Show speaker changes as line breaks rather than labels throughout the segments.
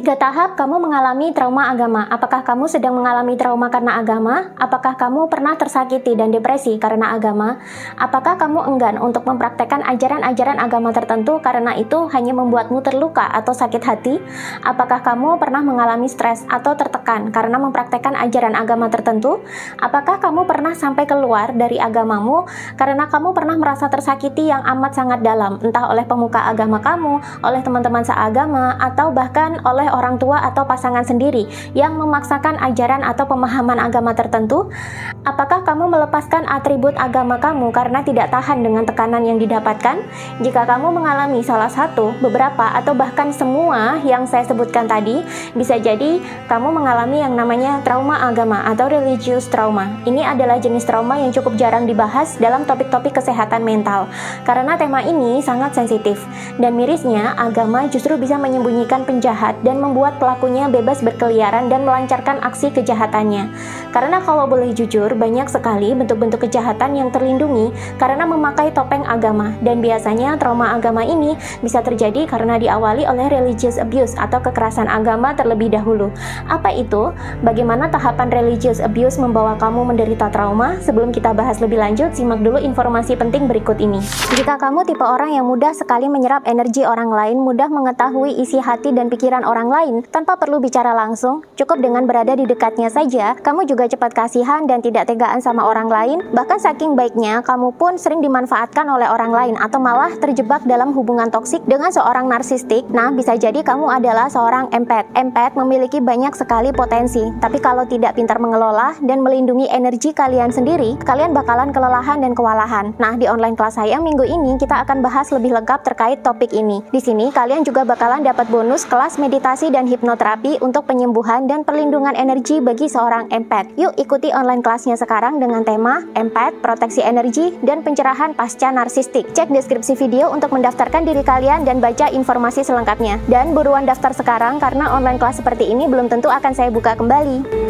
3 tahap kamu mengalami trauma agama. Apakah kamu sedang mengalami trauma karena agama? Apakah kamu pernah tersakiti dan depresi karena agama? Apakah kamu enggan untuk mempraktekkan ajaran-ajaran agama tertentu karena itu hanya membuatmu terluka atau sakit hati? Apakah kamu pernah mengalami stres atau tertekan karena mempraktekkan ajaran agama tertentu? Apakah kamu pernah sampai keluar dari agamamu karena kamu pernah merasa tersakiti yang amat sangat dalam, entah oleh pemuka agama kamu, oleh teman-teman seagama, atau bahkan oleh orang tua atau pasangan sendiri yang memaksakan ajaran atau pemahaman agama tertentu? Apakah kamu melepaskan atribut agama kamu karena tidak tahan dengan tekanan yang didapatkan? Jika kamu mengalami salah satu, beberapa, atau bahkan semua yang saya sebutkan tadi, bisa jadi kamu mengalami yang namanya trauma agama atau religious trauma. Ini adalah jenis trauma yang cukup jarang dibahas dalam topik-topik kesehatan mental, karena tema ini sangat sensitif. Dan mirisnya, agama justru bisa menyembunyikan penjahat dan membuat pelakunya bebas berkeliaran dan melancarkan aksi kejahatannya. Karena kalau boleh jujur, banyak sekali bentuk-bentuk kejahatan yang terlindungi karena memakai topeng agama, dan biasanya trauma agama ini bisa terjadi karena diawali oleh religious abuse atau kekerasan agama terlebih dahulu. Apa itu? Bagaimana tahapan religious abuse membawa kamu menderita trauma? Sebelum kita bahas lebih lanjut, simak dulu informasi penting berikut ini. Jika kamu tipe orang yang mudah sekali menyerap energi orang lain, mudah mengetahui isi hati dan pikiran orang lain tanpa perlu bicara langsung, cukup dengan berada di dekatnya saja, kamu juga cepat kasihan dan tidak tegaan sama orang lain. Bahkan saking baiknya, kamu pun sering dimanfaatkan oleh orang lain atau malah terjebak dalam hubungan toksik dengan seorang narsistik. Nah, bisa jadi kamu adalah seorang empath. Empath memiliki banyak sekali potensi, tapi kalau tidak pintar mengelola dan melindungi energi kalian sendiri, kalian bakalan kelelahan dan kewalahan. Nah, di online kelas saya minggu ini kita akan bahas lebih lengkap terkait topik ini. Di sini kalian juga bakalan dapat bonus kelas meditasi dan hipnoterapi untuk penyembuhan dan perlindungan energi bagi seorang empath. Yuk ikuti online kelasnya sekarang dengan tema empath, proteksi energi, dan pencerahan pasca narsistik. Cek deskripsi video untuk mendaftarkan diri kalian dan baca informasi selengkapnya. Dan buruan daftar sekarang karena online kelas seperti ini belum tentu akan saya buka kembali.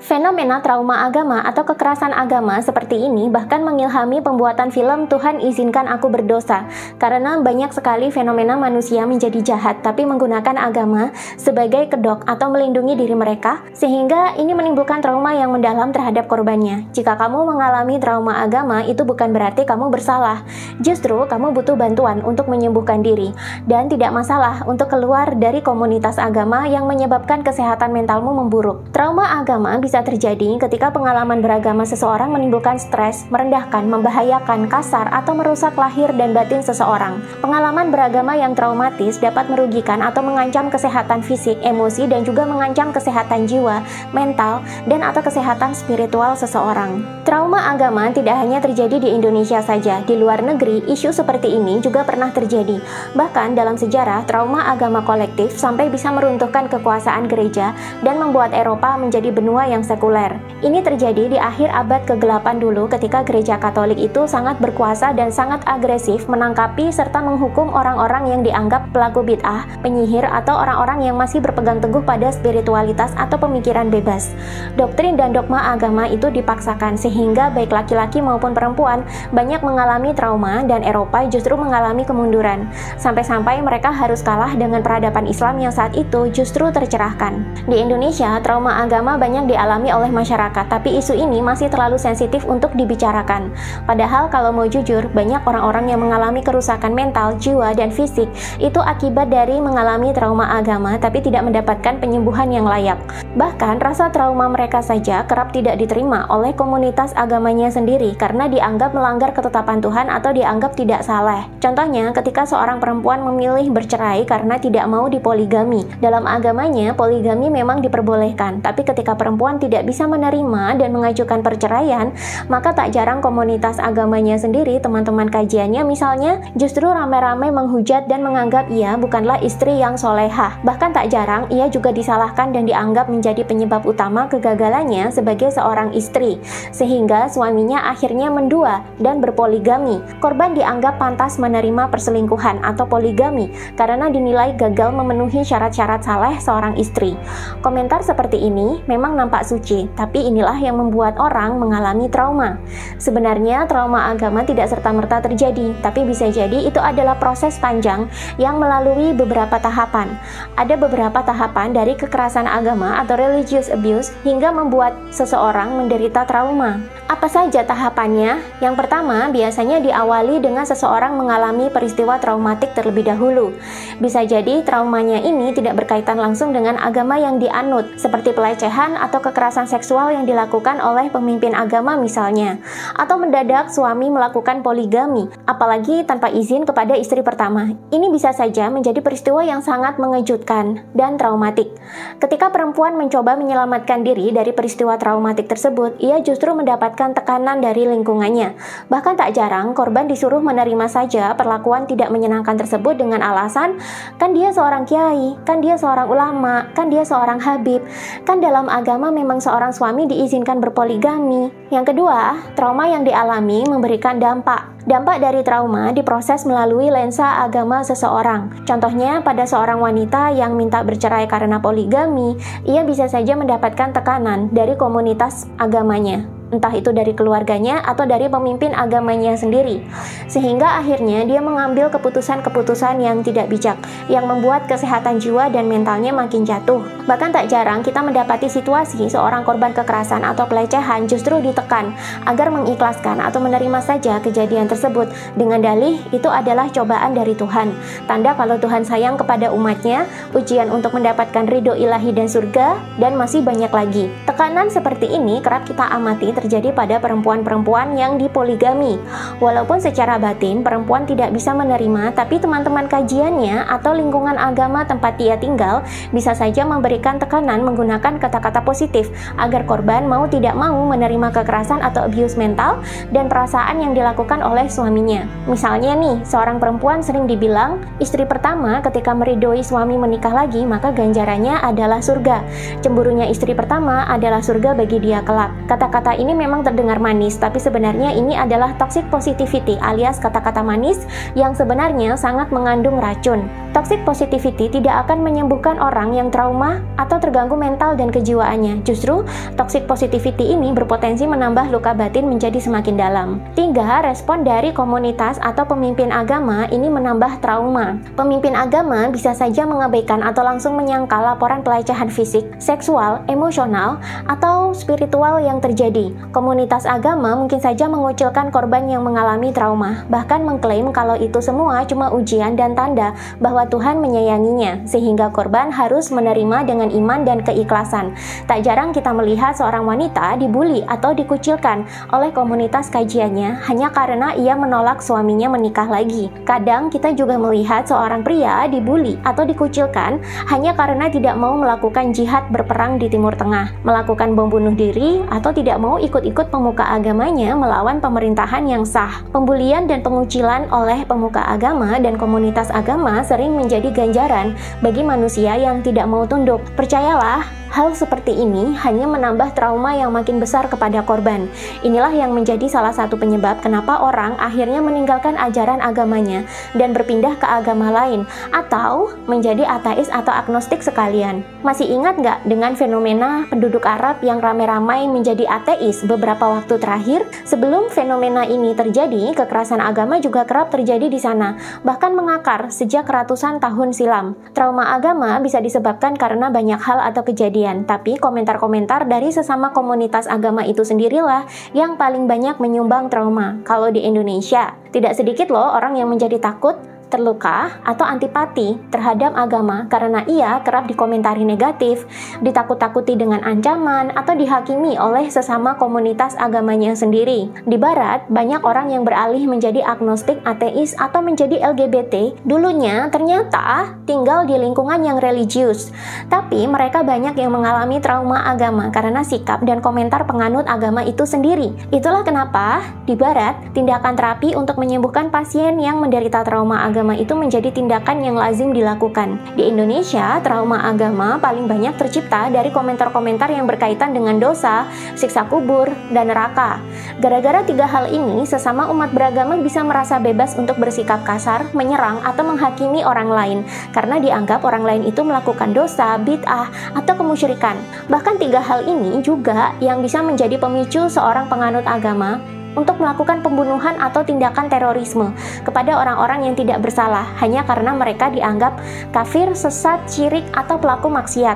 Fenomena trauma agama atau kekerasan agama seperti ini bahkan mengilhami pembuatan film Tuhan Izinkan Aku Berdosa, karena banyak sekali fenomena manusia menjadi jahat tapi menggunakan agama sebagai kedok atau melindungi diri mereka, sehingga ini menimbulkan trauma yang mendalam terhadap korbannya. Jika kamu mengalami trauma agama, itu bukan berarti kamu bersalah. Justru kamu butuh bantuan untuk menyembuhkan diri, dan tidak masalah untuk keluar dari komunitas agama yang menyebabkan kesehatan mentalmu memburuk. Trauma agama bisa terjadi ketika pengalaman beragama seseorang menimbulkan stres, merendahkan, membahayakan, kasar, atau merusak lahir dan batin seseorang. Pengalaman beragama yang traumatis dapat merugikan atau mengancam kesehatan fisik, emosi, dan juga mengancam kesehatan jiwa, mental, dan atau kesehatan spiritual seseorang. Trauma agama tidak hanya terjadi di Indonesia saja. Di luar negeri, isu seperti ini juga pernah terjadi. Bahkan dalam sejarah, trauma agama kolektif sampai bisa meruntuhkan kekuasaan gereja dan membuat Eropa menjadi benua yang sekuler. Ini terjadi di akhir abad ke-8 dulu ketika gereja Katolik itu sangat berkuasa dan sangat agresif menangkapi serta menghukum orang-orang yang dianggap pelaku bid'ah, penyihir, atau orang-orang yang masih berpegang teguh pada spiritualitas atau pemikiran bebas. Doktrin dan dogma agama itu dipaksakan sehingga baik laki-laki maupun perempuan banyak mengalami trauma dan Eropa justru mengalami kemunduran. Sampai-sampai mereka harus kalah dengan peradaban Islam yang saat itu justru tercerahkan. Di Indonesia, trauma agama banyak dialami oleh masyarakat, tapi isu ini masih terlalu sensitif untuk dibicarakan. Padahal kalau mau jujur, banyak orang-orang yang mengalami kerusakan mental, jiwa, dan fisik itu akibat dari mengalami trauma agama tapi tidak mendapatkan penyembuhan yang layak. Bahkan rasa trauma mereka saja kerap tidak diterima oleh komunitas agamanya sendiri karena dianggap melanggar ketetapan Tuhan atau dianggap tidak saleh. Contohnya, ketika seorang perempuan memilih bercerai karena tidak mau dipoligami. Dalam agamanya, poligami memang diperbolehkan, tapi ketika perempuan tidak bisa menerima dan mengajukan perceraian, maka tak jarang komunitas agamanya sendiri, teman-teman kajiannya misalnya, justru ramai-ramai menghujat dan menganggap ia bukanlah istri yang solehah. Bahkan tak jarang ia juga disalahkan dan dianggap menjadi penyebab utama kegagalannya sebagai seorang istri, sehingga suaminya akhirnya mendua dan berpoligami. Korban dianggap pantas menerima perselingkuhan atau poligami karena dinilai gagal memenuhi syarat-syarat saleh seorang istri. Komentar seperti ini memang nampak suci kece, tapi inilah yang membuat orang mengalami trauma. Sebenarnya trauma agama tidak serta-merta terjadi, tapi bisa jadi itu adalah proses panjang yang melalui beberapa tahapan. Ada beberapa tahapan dari kekerasan agama atau religious abuse hingga membuat seseorang menderita trauma. Apa saja tahapannya? Yang pertama, biasanya diawali dengan seseorang mengalami peristiwa traumatik terlebih dahulu. Bisa jadi traumanya ini tidak berkaitan langsung dengan agama yang dianut, seperti pelecehan atau kekerasan seksual yang dilakukan oleh pemimpin agama misalnya, atau mendadak suami melakukan poligami, apalagi tanpa izin kepada istri pertama. Ini bisa saja menjadi peristiwa yang sangat mengejutkan dan traumatik. Ketika perempuan mencoba menyelamatkan diri dari peristiwa traumatik tersebut, ia justru mendapatkan tekanan dari lingkungannya. Bahkan tak jarang korban disuruh menerima saja perlakuan tidak menyenangkan tersebut dengan alasan, kan dia seorang kiai, kan dia seorang ulama, kan dia seorang habib, kan dalam agama memang seorang suami diizinkan berpoligami. Yang kedua, trauma yang dialami memberikan dampak. Dampak dari trauma diproses melalui lensa agama seseorang. Contohnya, pada seorang wanita yang minta bercerai karena poligami, ia bisa saja mendapatkan tekanan dari komunitas agamanya, entah itu dari keluarganya atau dari pemimpin agamanya sendiri, sehingga akhirnya dia mengambil keputusan-keputusan yang tidak bijak, yang membuat kesehatan jiwa dan mentalnya makin jatuh. Bahkan tak jarang kita mendapati situasi seorang korban kekerasan atau pelecehan justru ditekan agar mengikhlaskan atau menerima saja kejadian tersebut dengan dalih itu adalah cobaan dari Tuhan, tanda kalau Tuhan sayang kepada umatnya, ujian untuk mendapatkan ridho ilahi dan surga, dan masih banyak lagi. Tekanan seperti ini kerap kita amati terjadi pada perempuan-perempuan yang dipoligami. Walaupun secara batin perempuan tidak bisa menerima, tapi teman-teman kajiannya atau lingkungan agama tempat dia tinggal bisa saja memberikan tekanan menggunakan kata-kata positif agar korban mau tidak mau menerima kekerasan atau abuse mental dan perasaan yang dilakukan oleh suaminya. Misalnya nih, seorang perempuan sering dibilang istri pertama ketika meridoi suami menikah lagi maka ganjarannya adalah surga. Cemburunya istri pertama adalah surga bagi dia kelak. Kata-kata ini memang terdengar manis, tapi sebenarnya ini adalah toxic positivity alias kata-kata manis yang sebenarnya sangat mengandung racun. Toxic positivity tidak akan menyembuhkan orang yang trauma atau terganggu mental dan kejiwaannya. Justru, toxic positivity ini berpotensi menambah luka batin menjadi semakin dalam. 3. Respon dari komunitas atau pemimpin agama ini menambah trauma. Pemimpin agama bisa saja mengabaikan atau langsung menyangkal laporan pelecehan fisik, seksual, emosional, atau spiritual yang terjadi. Komunitas agama mungkin saja mengucilkan korban yang mengalami trauma, bahkan mengklaim kalau itu semua cuma ujian dan tanda bahwa Tuhan menyayanginya, sehingga korban harus menerima dengan iman dan keikhlasan. Tak jarang kita melihat seorang wanita dibully atau dikucilkan oleh komunitas kajiannya hanya karena ia menolak suaminya menikah lagi. Kadang kita juga melihat seorang pria dibully atau dikucilkan hanya karena tidak mau melakukan jihad berperang di Timur Tengah, melakukan bom bunuh diri, atau tidak mau ikut-ikut pemuka agamanya melawan pemerintahan yang sah. Pembulian dan pengucilan oleh pemuka agama dan komunitas agama sering menjadi ganjaran bagi manusia yang tidak mau tunduk. Percayalah, hal seperti ini hanya menambah trauma yang makin besar kepada korban. Inilah yang menjadi salah satu penyebab kenapa orang akhirnya meninggalkan ajaran agamanya dan berpindah ke agama lain, atau menjadi ateis atau agnostik sekalian. Masih ingat nggak dengan fenomena penduduk Arab yang ramai-ramai menjadi ateis beberapa waktu terakhir? Sebelum fenomena ini terjadi, kekerasan agama juga kerap terjadi di sana, bahkan mengakar sejak ratusan tahun silam. Trauma agama bisa disebabkan karena banyak hal atau kejadian, tapi komentar-komentar dari sesama komunitas agama itu sendirilah yang paling banyak menyumbang trauma. Kalau di Indonesia, tidak sedikit loh orang yang menjadi takut, terluka, atau antipati terhadap agama karena ia kerap dikomentari negatif, ditakut-takuti dengan ancaman, atau dihakimi oleh sesama komunitas agamanya sendiri. Di Barat, banyak orang yang beralih menjadi agnostik, ateis, atau menjadi LGBT dulunya ternyata tinggal di lingkungan yang religius. Tapi mereka banyak yang mengalami trauma agama karena sikap dan komentar penganut agama itu sendiri. Itulah kenapa di Barat, tindakan terapi untuk menyembuhkan pasien yang menderita trauma agama agama itu menjadi tindakan yang lazim dilakukan. Di Indonesia, trauma agama paling banyak tercipta dari komentar-komentar yang berkaitan dengan dosa, siksa kubur, dan neraka. Gara-gara 3 hal ini, sesama umat beragama bisa merasa bebas untuk bersikap kasar, menyerang, atau menghakimi orang lain karena dianggap orang lain itu melakukan dosa, bid'ah, atau kemusyrikan. Bahkan 3 hal ini juga yang bisa menjadi pemicu seorang penganut agama untuk melakukan pembunuhan atau tindakan terorisme kepada orang-orang yang tidak bersalah hanya karena mereka dianggap kafir, sesat, syirik, atau pelaku maksiat.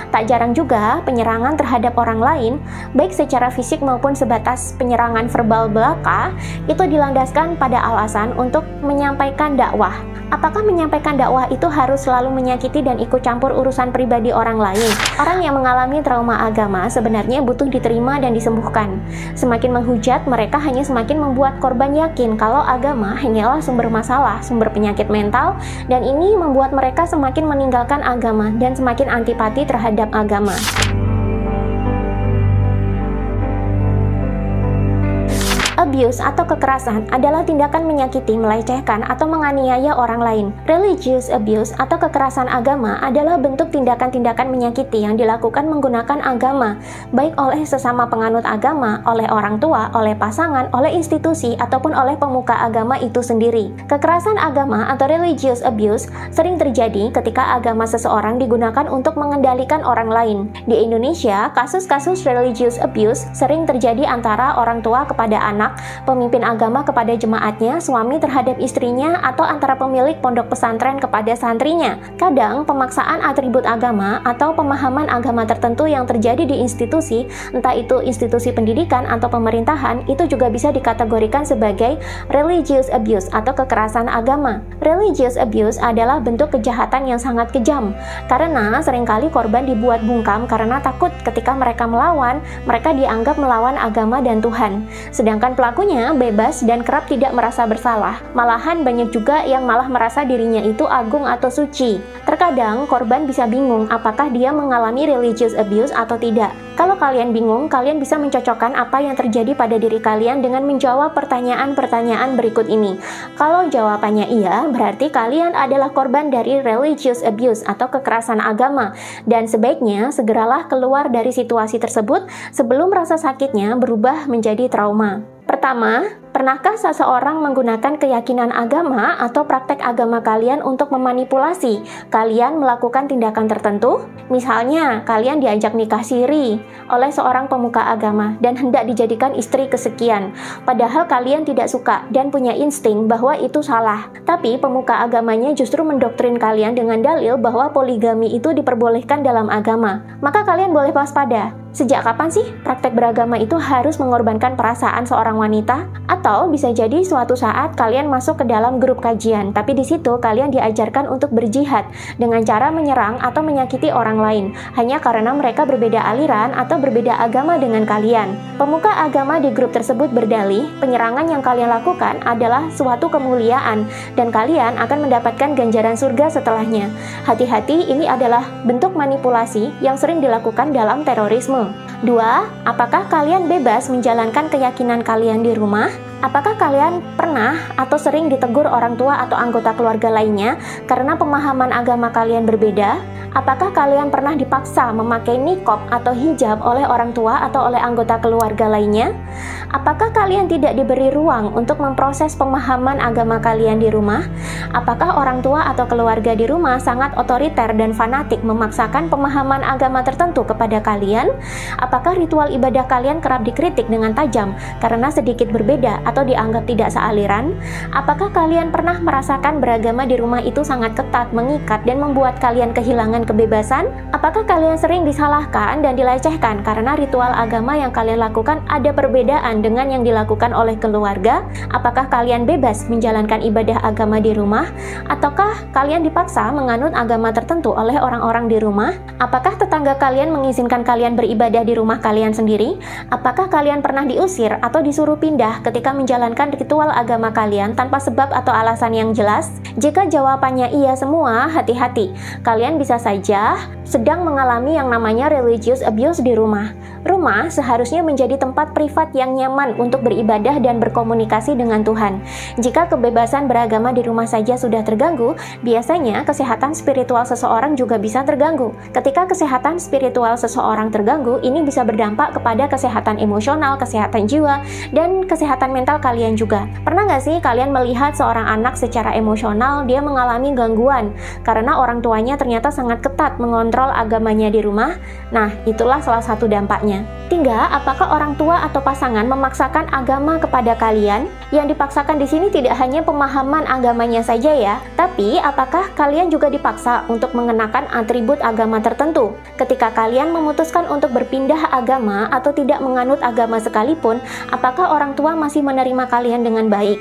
Tak jarang juga penyerangan terhadap orang lain, baik secara fisik maupun sebatas penyerangan verbal belaka, itu dilandaskan pada alasan untuk menyampaikan dakwah. Apakah menyampaikan dakwah itu harus selalu menyakiti dan ikut campur urusan pribadi orang lain? Orang yang mengalami trauma agama sebenarnya butuh diterima dan disembuhkan. Semakin menghujat, mereka hanya semakin membuat korban yakin kalau agama hanyalah sumber masalah, sumber penyakit mental, dan ini membuat mereka semakin meninggalkan agama dan semakin antipati terhadap agama. Abuse atau kekerasan adalah tindakan menyakiti, melecehkan, atau menganiaya orang lain. Religious abuse atau kekerasan agama adalah bentuk tindakan-tindakan menyakiti yang dilakukan menggunakan agama, baik oleh sesama penganut agama, oleh orang tua, oleh pasangan, oleh institusi, ataupun oleh pemuka agama itu sendiri. Kekerasan agama atau religious abuse sering terjadi ketika agama seseorang digunakan untuk mengendalikan orang lain. Di Indonesia, kasus-kasus religious abuse sering terjadi antara orang tua kepada anak, pemimpin agama kepada jemaatnya, suami terhadap istrinya, atau antara pemilik pondok pesantren kepada santrinya. Kadang pemaksaan atribut agama atau pemahaman agama tertentu yang terjadi di institusi, entah itu institusi pendidikan atau pemerintahan, itu juga bisa dikategorikan sebagai religious abuse atau kekerasan agama. Religious abuse adalah bentuk kejahatan yang sangat kejam, karena seringkali korban dibuat bungkam karena takut ketika mereka melawan, mereka dianggap melawan agama dan Tuhan. Sedangkan pelakunya bebas dan kerap tidak merasa bersalah. Malahan banyak juga yang malah merasa dirinya itu agung atau suci. Terkadang korban bisa bingung apakah dia mengalami religious abuse atau tidak. Kalau kalian bingung, kalian bisa mencocokkan apa yang terjadi pada diri kalian dengan menjawab pertanyaan-pertanyaan berikut ini. Kalau jawabannya iya, berarti kalian adalah korban dari religious abuse atau kekerasan agama, dan sebaiknya segeralah keluar dari situasi tersebut sebelum rasa sakitnya berubah menjadi trauma. Pertama, pernahkah seseorang menggunakan keyakinan agama atau praktek agama kalian untuk memanipulasi kalian melakukan tindakan tertentu? Misalnya, kalian diajak nikah siri oleh seorang pemuka agama dan hendak dijadikan istri kesekian, padahal kalian tidak suka dan punya insting bahwa itu salah. Tapi pemuka agamanya justru mendoktrin kalian dengan dalil bahwa poligami itu diperbolehkan dalam agama. Maka kalian boleh waspada. Sejak kapan sih praktek beragama itu harus mengorbankan perasaan seorang wanita? Atau bisa jadi suatu saat kalian masuk ke dalam grup kajian, tapi di situ kalian diajarkan untuk berjihad dengan cara menyerang atau menyakiti orang lain, hanya karena mereka berbeda aliran atau berbeda agama dengan kalian. Pemuka agama di grup tersebut berdalih, penyerangan yang kalian lakukan adalah suatu kemuliaan, dan kalian akan mendapatkan ganjaran surga setelahnya. Hati-hati, ini adalah bentuk manipulasi yang sering dilakukan dalam terorisme. 2. Apakah kalian bebas menjalankan keyakinan kalian di rumah? Apakah kalian pernah atau sering ditegur orang tua atau anggota keluarga lainnya karena pemahaman agama kalian berbeda? Apakah kalian pernah dipaksa memakai niqab atau hijab oleh orang tua atau oleh anggota keluarga lainnya? Apakah kalian tidak diberi ruang untuk memproses pemahaman agama kalian di rumah? Apakah orang tua atau keluarga di rumah sangat otoriter dan fanatik memaksakan pemahaman agama tertentu kepada kalian? Apakah ritual ibadah kalian kerap dikritik dengan tajam karena sedikit berbeda atau dianggap tidak sealiran? Apakah kalian pernah merasakan beragama di rumah itu sangat ketat, mengikat, dan membuat kalian kehilangan kebebasan? Apakah kalian sering disalahkan dan dilecehkan karena ritual agama yang kalian lakukan ada perbedaan dengan yang dilakukan oleh keluarga? Apakah kalian bebas menjalankan ibadah agama di rumah? Ataukah kalian dipaksa menganut agama tertentu oleh orang-orang di rumah? Apakah tetangga kalian mengizinkan kalian beribadah di rumah kalian sendiri? Apakah kalian pernah diusir atau disuruh pindah ketika menjalankan ritual agama kalian tanpa sebab atau alasan yang jelas? Jika jawabannya iya semua, hati-hati. Kalian bisa saja sedang mengalami yang namanya religious abuse di rumah. Rumah seharusnya menjadi tempat privat yang nyaman untuk beribadah dan berkomunikasi dengan Tuhan. Jika kebebasan beragama di rumah saja sudah terganggu, biasanya kesehatan spiritual seseorang juga bisa terganggu. Ketika kesehatan spiritual seseorang terganggu, ini bisa berdampak kepada kesehatan emosional, kesehatan jiwa, dan kesehatan mental kalian juga. Pernah nggak sih kalian melihat seorang anak secara emosional dia mengalami gangguan karena orang tuanya ternyata sangat ketat mengontrol agamanya di rumah? Nah, itulah salah satu dampaknya. 3. Apakah orang tua atau pasangan memaksakan agama kepada kalian? Yang dipaksakan di sini tidak hanya pemahaman agamanya saja ya, tapi apakah kalian juga dipaksa untuk mengenakan atribut agama tertentu? Ketika kalian memutuskan untuk berpindah agama atau tidak menganut agama sekalipun, apakah orang tua masih menerima kalian dengan baik?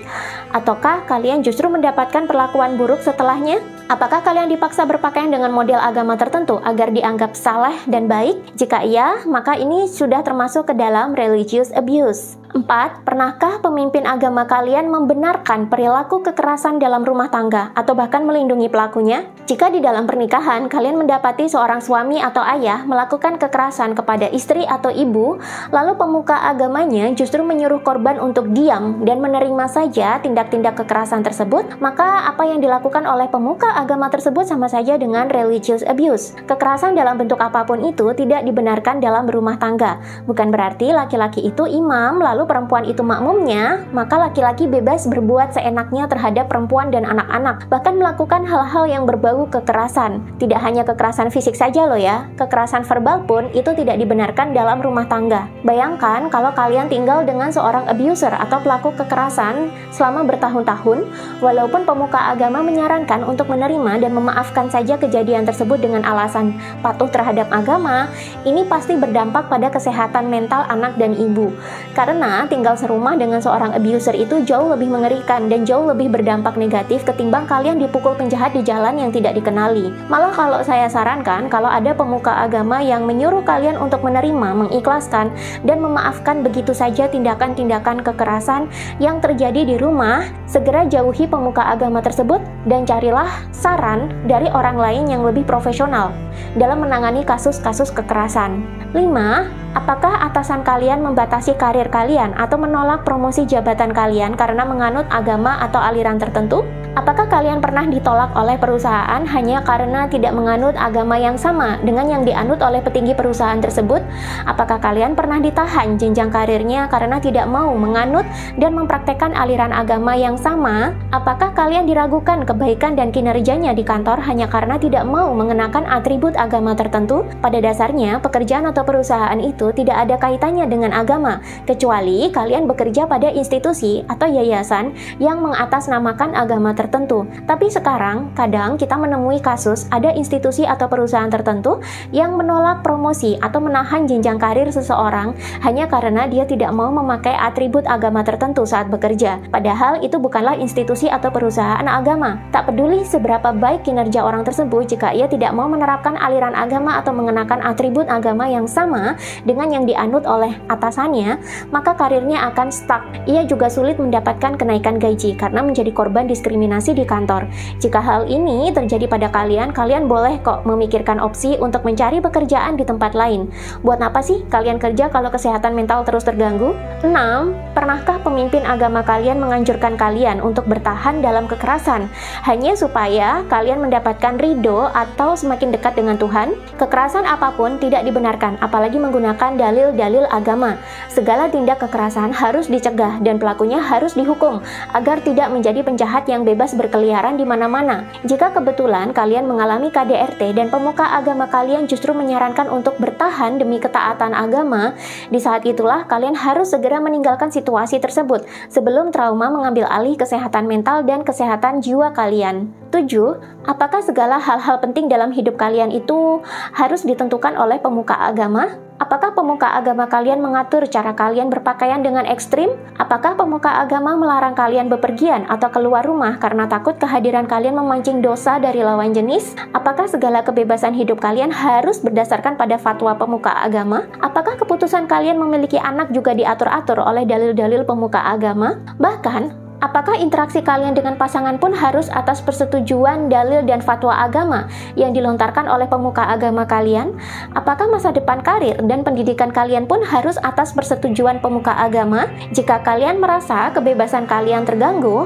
Ataukah kalian justru mendapatkan perlakuan buruk setelahnya? Apakah kalian dipaksa berpakaian dengan model agama tertentu agar dianggap saleh dan baik? Jika iya, maka ini sudah termasuk ke dalam religious abuse. 4. Pernahkah pemimpin agama kalian membenarkan perilaku kekerasan dalam rumah tangga atau bahkan melindungi pelakunya? Jika di dalam pernikahan kalian mendapati seorang suami atau ayah melakukan kekerasan kepada istri atau ibu, lalu pemuka agamanya justru menyuruh korban untuk diam dan menerima saja tindak-tindak kekerasan tersebut, maka apa yang dilakukan oleh pemuka agama tersebut sama saja dengan religious abuse. Kekerasan dalam bentuk apapun itu tidak dibenarkan dalam berumah tangga. Bukan berarti laki-laki itu imam lalu perempuan itu makmumnya, maka laki-laki bebas berbuat seenaknya terhadap perempuan dan anak-anak, bahkan melakukan hal-hal yang berbau kekerasan. Tidak hanya kekerasan fisik saja loh ya, kekerasan verbal pun itu tidak dibenarkan dalam rumah tangga. Bayangkan kalau kalian tinggal dengan seorang abuser atau pelaku kekerasan selama bertahun-tahun, walaupun pemuka agama menyarankan untuk menerima dan memaafkan saja kejadian tersebut dengan alasan patuh terhadap agama, ini pasti berdampak pada kesehatan mental anak dan ibu. Karena tinggal serumah dengan seorang abuser itu jauh lebih mengerikan dan jauh lebih berdampak negatif ketimbang kalian dipukul penjahat di jalan yang tidak dikenali. Malah kalau saya sarankan, kalau ada pemuka agama yang menyuruh kalian untuk menerima, mengikhlaskan, dan memaafkan begitu saja tindakan-tindakan kekerasan yang terjadi di rumah, segera jauhi pemuka agama tersebut dan carilah saran dari orang lain yang lebih profesional dalam menangani kasus-kasus kekerasan. 5. Apakah atasan kalian membatasi karir kalian atau menolak promosi jabatan kalian karena menganut agama atau aliran tertentu? Apakah kalian pernah ditolak oleh perusahaan hanya karena tidak menganut agama yang sama dengan yang dianut oleh petinggi perusahaan tersebut? Apakah kalian pernah ditahan jenjang karirnya karena tidak mau menganut dan mempraktekkan aliran agama yang sama? Apakah kalian diragukan kebaikan dan kinerjanya di kantor hanya karena tidak mau mengenakan atribut agama tertentu? Pada dasarnya, pekerjaan atau perusahaan itu tidak ada kaitannya dengan agama, kecuali kalian bekerja pada institusi atau yayasan yang mengatasnamakan agama tertentu. Tapi sekarang, kadang kita menemui kasus ada institusi atau perusahaan tertentu yang menolak promosi atau menahan jenjang karir seseorang hanya karena dia tidak mau memakai atribut agama tertentu saat bekerja. Padahal itu bukanlah institusi atau perusahaan agama. Tak peduli seberapa baik kinerja orang tersebut, jika ia tidak mau menerapkan aliran agama atau mengenakan atribut agama yang sama dengan yang dianut oleh atasannya, maka karirnya akan stuck. Ia juga sulit mendapatkan kenaikan gaji karena menjadi korban diskriminasi di kantor. Jika hal ini terjadi pada kalian, kalian boleh kok memikirkan opsi untuk mencari pekerjaan di tempat lain. Buat apa sih kalian kerja kalau kesehatan mental terus terganggu? 6. Pernahkah pemimpin agama kalian menganjurkan kalian untuk bertahan dalam kekerasan hanya supaya kalian mendapatkan ridho atau semakin dekat dengan Tuhan? Kekerasan apapun tidak dibenarkan, apalagi menggunakan dalil-dalil agama. Segala tindak kekerasan harus dicegah dan pelakunya harus dihukum agar tidak menjadi penjahat yang bebas berkeliaran di mana-mana. Jika kebetulan kalian mengalami KDRT dan pemuka agama kalian justru menyarankan untuk bertahan demi ketaatan agama, di saat itulah kalian harus segera meninggalkan situasi tersebut sebelum trauma mengambil alih kesehatan mental dan kesehatan jiwa kalian. 7. Apakah segala hal-hal penting dalam hidup kalian itu harus ditentukan oleh pemuka agama? Apakah pemuka agama kalian mengatur cara kalian berpakaian dengan ekstrim? Apakah pemuka agama melarang kalian bepergian atau keluar rumah karena takut kehadiran kalian memancing dosa dari lawan jenis? Apakah segala kebebasan hidup kalian harus berdasarkan pada fatwa pemuka agama? Apakah keputusan kalian memiliki anak juga diatur-atur oleh dalil-dalil pemuka agama? Bahkan, Apakah interaksi kalian dengan pasangan pun harus atas persetujuan, dalil, dan fatwa agama yang dilontarkan oleh pemuka agama kalian? Apakah masa depan karir dan pendidikan kalian pun harus atas persetujuan pemuka agama? Jika kalian merasa kebebasan kalian terganggu,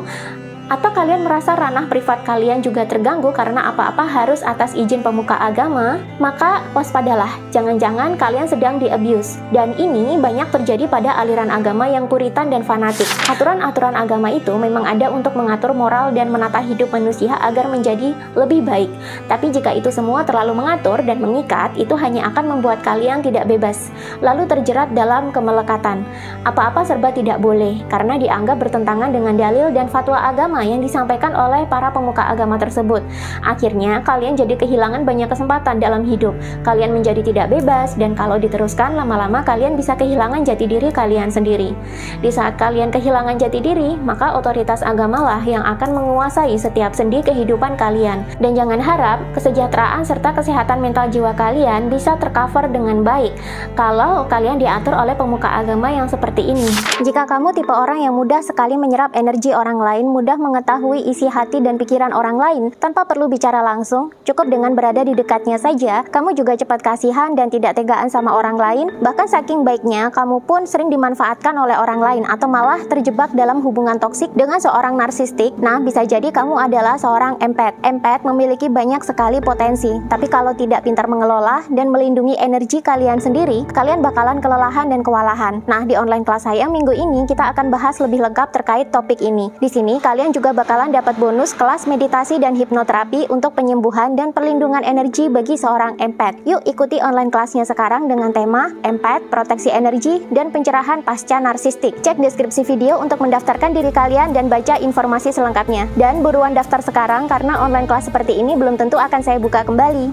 atau kalian merasa ranah privat kalian juga terganggu karena apa-apa harus atas izin pemuka agama, maka waspadalah, jangan-jangan kalian sedang di-abuse. Dan ini banyak terjadi pada aliran agama yang puritan dan fanatik. Aturan-aturan agama itu memang ada untuk mengatur moral dan menata hidup manusia agar menjadi lebih baik. Tapi jika itu semua terlalu mengatur dan mengikat, itu hanya akan membuat kalian tidak bebas, lalu terjerat dalam kemelekatan. Apa-apa serba tidak boleh, karena dianggap bertentangan dengan dalil dan fatwa agama yang disampaikan oleh para pemuka agama tersebut. Akhirnya, kalian jadi kehilangan banyak kesempatan dalam hidup. Kalian menjadi tidak bebas, dan kalau diteruskan, lama-lama kalian bisa kehilangan jati diri kalian sendiri. Di saat kalian kehilangan jati diri, maka otoritas agamalah yang akan menguasai setiap sendi kehidupan kalian. Dan jangan harap kesejahteraan serta kesehatan mental jiwa kalian bisa tercover dengan baik kalau kalian diatur oleh pemuka agama yang seperti ini. Jika kamu tipe orang yang mudah sekali menyerap energi orang lain, mudah mengetahui isi hati dan pikiran orang lain tanpa perlu bicara langsung, cukup dengan berada di dekatnya saja, kamu juga cepat kasihan dan tidak tegaan sama orang lain. Bahkan saking baiknya, kamu pun sering dimanfaatkan oleh orang lain atau malah terjebak dalam hubungan toksik dengan seorang narsistik. Nah, bisa jadi kamu adalah seorang empath. Empath memiliki banyak sekali potensi, tapi kalau tidak pintar mengelola dan melindungi energi kalian sendiri, kalian bakalan kelelahan dan kewalahan. Nah, di online kelas saya minggu ini kita akan bahas lebih lengkap terkait topik ini. Di sini kalian juga bakalan dapat bonus kelas meditasi dan hipnoterapi untuk penyembuhan dan perlindungan energi bagi seorang empath. Yuk ikuti online kelasnya sekarang dengan tema empath, proteksi energi, dan pencerahan pasca narsistik. Cek deskripsi video untuk mendaftarkan diri kalian dan baca informasi selengkapnya. Dan buruan daftar sekarang karena online kelas seperti ini belum tentu akan saya buka kembali.